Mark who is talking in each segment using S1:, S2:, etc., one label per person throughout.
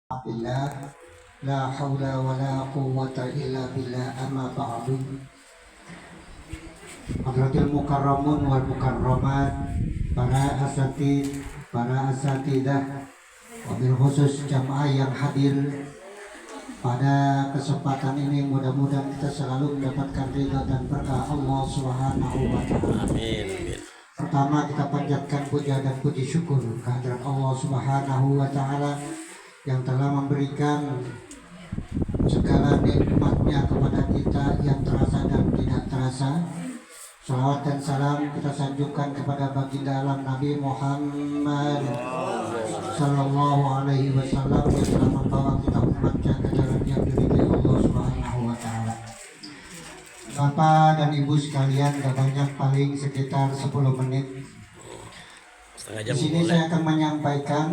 S1: Billah, la haula wa la quwwata illa billah, amma ba'du. Hadratil mukarramun wal mukarramat, para asatid, para asatidah, wabil khusus jamaah yang hadir pada kesempatan ini, mudah-mudahan kita selalu mendapatkan ridha dan berkah Allah Subhanahu wa taala.
S2: Amin.
S1: Pertama, kita panjatkan puja dan puji syukur kehadirat Allah Subhanahu wa taala yang telah memberikan segala nikmatnya kepada kita yang terasa dan tidak terasa. Salawat dan salam kita sanjungkan kepada baginda alam Nabi Muhammad Sallallahu Alaihi Wasallam yang telah membawa kita umatnya ke jalan yang diridhai Allah Subhanahu Wa Taala. Bapak dan Ibu sekalian, gak banyak, paling sekitar 10 menit. Di sini saya akan menyampaikan,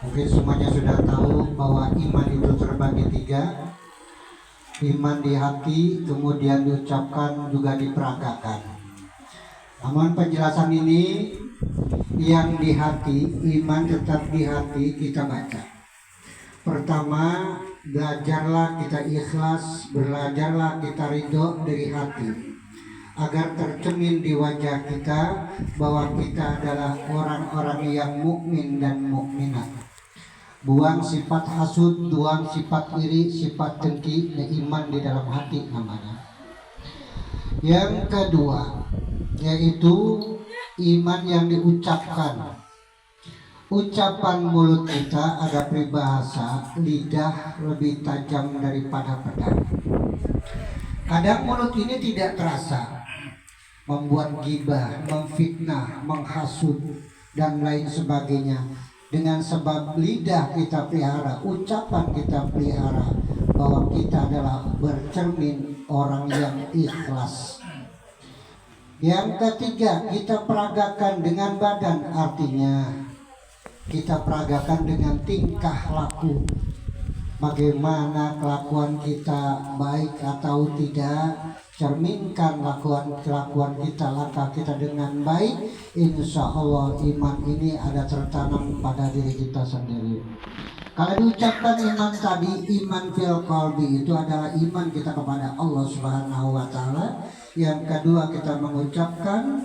S1: mungkin semuanya sudah tahu bahwa iman itu terbagi 3. Iman di hati, kemudian diucapkan, juga diperagakan. Namun penjelasan ini yang di hati, iman tetap di hati kita baca. Pertama, belajarlah kita ikhlas, belajarlah kita ridho dari hati, agar tercermin di wajah kita bahwa kita adalah orang-orang yang mukmin dan mukminat. Buang sifat hasud, buang sifat iri, sifat dengki, iman di dalam hati namanya. Yang kedua, yaitu iman yang diucapkan. Ucapan mulut kita ada peribahasa, lidah lebih tajam daripada pedang. Kadang mulut ini tidak terasa, membuat gibah, memfitnah, menghasut, dan lain sebagainya. Dengan sebab lidah kita pelihara, ucapan kita pelihara, bahwa kita adalah bercermin orang yang ikhlas. Yang ketiga, kita peragakan dengan badan, artinya kita peragakan dengan tingkah laku. Bagaimana kelakuan kita, baik atau tidak, cerminkan kelakuan kita, langkah kita dengan baik. Insya Allah iman ini ada tertanam pada diri kita sendiri. Kalau diucapkan iman tadi, iman fil qalbi, itu adalah iman kita kepada Allah Subhanahu wa taala. Yang kedua, kita mengucapkan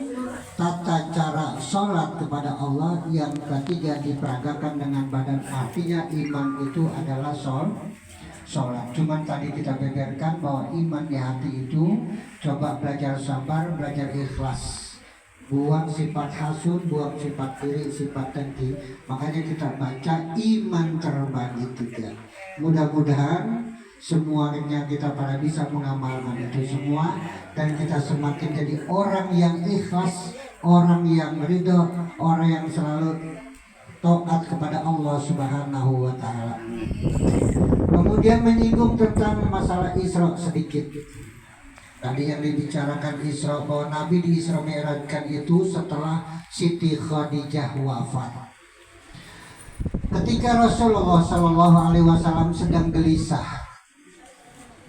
S1: tata cara sholat kepada Allah. Yang ketiga, diperagakan dengan badan, artinya iman itu adalah sholat. Cuman tadi kita beberkan bahwa iman di hati itu, coba belajar sabar, belajar ikhlas, buang sifat hasud, buang sifat iri, sifat dengki. Makanya kita baca iman terbagi 3. Mudah-mudahan semuanya kita pada bisa mengamalkan itu semua, dan kita semakin jadi orang yang ikhlas, orang yang ridho, orang yang selalu taat kepada Allah Subhanahu wa taala. Kemudian menyinggung tentang masalah Isra sedikit. Tadi yang dibicarakan Isra, bahwa Nabi di Isra Mi'rajkan itu setelah Siti Khadijah wafat. Ketika Rasulullah SAW sedang gelisah,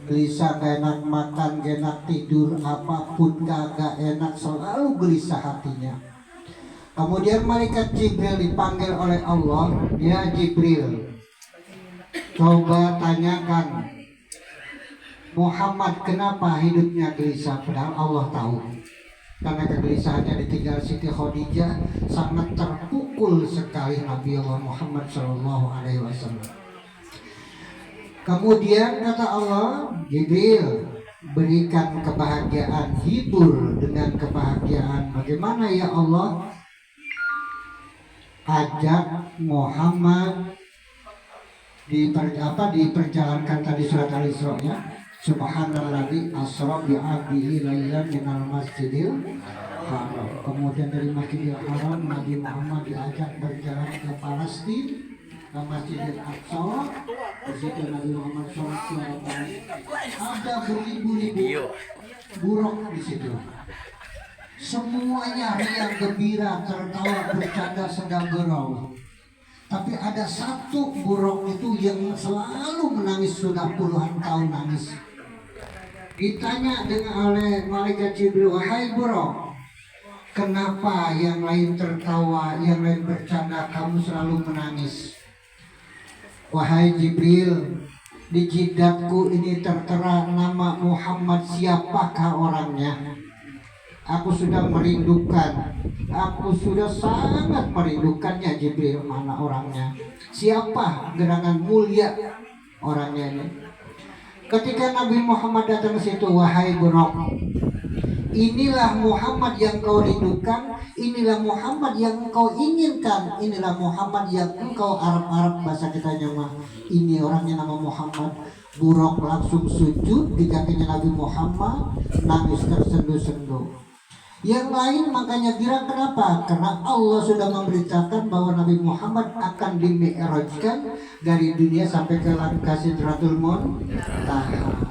S1: gak enak makan, gak enak tidur, apapun gak enak, selalu gelisah hatinya. Kemudian malaikat Jibril dipanggil oleh Allah. Ya Jibril, coba tanyakan Muhammad kenapa hidupnya gelisah, padahal Allah tahu. Karena kegelisahannya ditinggal Siti Khadijah, sangat terpukul sekali Nabi Allah Muhammad SAW. Kemudian kata Allah, Jibril, berikan kebahagiaan, hibur dengan kebahagiaan. Bagaimana ya Allah? Ajak Muhammad diperjalankan tadi surat Al-Isra-nya. Subhanalladzi asra bi 'abdihi lailan minal masjidil haram. Kemudian dari Masjidil Haram Nabi Muhammad diajak berjalan ke Palestina, ke Masjidil Aqsa. Di situ Nabi Muhammad SAW ada beribu-ribu buruk di situ. Semuanya riang gembira, tertawa, bercanda, sedang gurau. Tapi ada satu buruk itu yang selalu menangis, sudah puluhan tahun nangis. Ditanya oleh malaikat Jibril, wahai buruk, kenapa yang lain tertawa, yang lain bercanda, kamu selalu menangis? Wahai Jibril, di jidatku ini tertera nama Muhammad, siapakah orangnya? Aku sudah merindukan, aku sudah sangat merindukannya Jibril, mana orangnya? Siapa gerangan mulia orangnya ini? Ketika Nabi Muhammad datang ke situ, wahai Buraq, inilah Muhammad yang kau rindukan, inilah Muhammad yang engkau inginkan, inilah Muhammad yang engkau Arab bahasa kita mah. Ini orangnya nama Muhammad. Buraq langsung sujud di kakinya Nabi Muhammad, nangis tersenduh-senduh. Yang lain makanya girang, kenapa? Karena Allah sudah memberitakan bahwa Nabi Muhammad akan dimi'rajkan dari dunia sampai ke Sidratul Muntaha.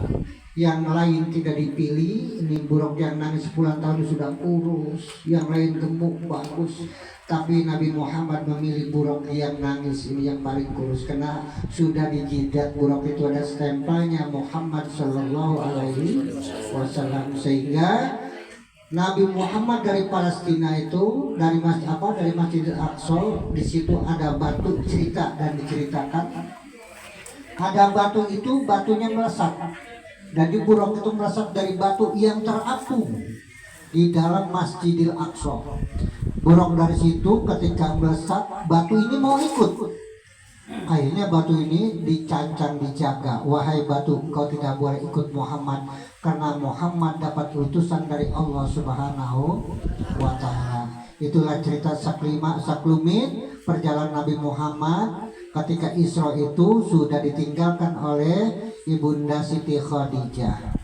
S1: Yang lain tidak dipilih. Ini Buraq yang nangis puluhan tahun sudah kurus, yang lain gemuk bagus, tapi Nabi Muhammad memilih Buraq yang nangis ini yang paling kurus, karena sudah di jidat Buraq itu ada stempelnya Muhammad Sallallahu Alaihi Wasallam. Sehingga Nabi Muhammad dari Palestina itu, dari Masjidil Aqsa, di situ ada batu, cerita dan diceritakan ada batu itu, batunya melesat. Jadi Buraq itu melesat dari batu yang terapung di dalam Masjidil Aqsa. Buraq dari situ ketika melesat, batu ini mau ikut. Akhirnya batu ini dicancang, dijaga. Wahai batu, engkau tidak boleh ikut Muhammad, karena Muhammad dapat utusan dari Allah Subhanahu wa Ta'ala. Itulah cerita Saklumit, perjalanan Nabi Muhammad ketika Isra itu sudah ditinggalkan oleh Ibunda Siti Khadijah.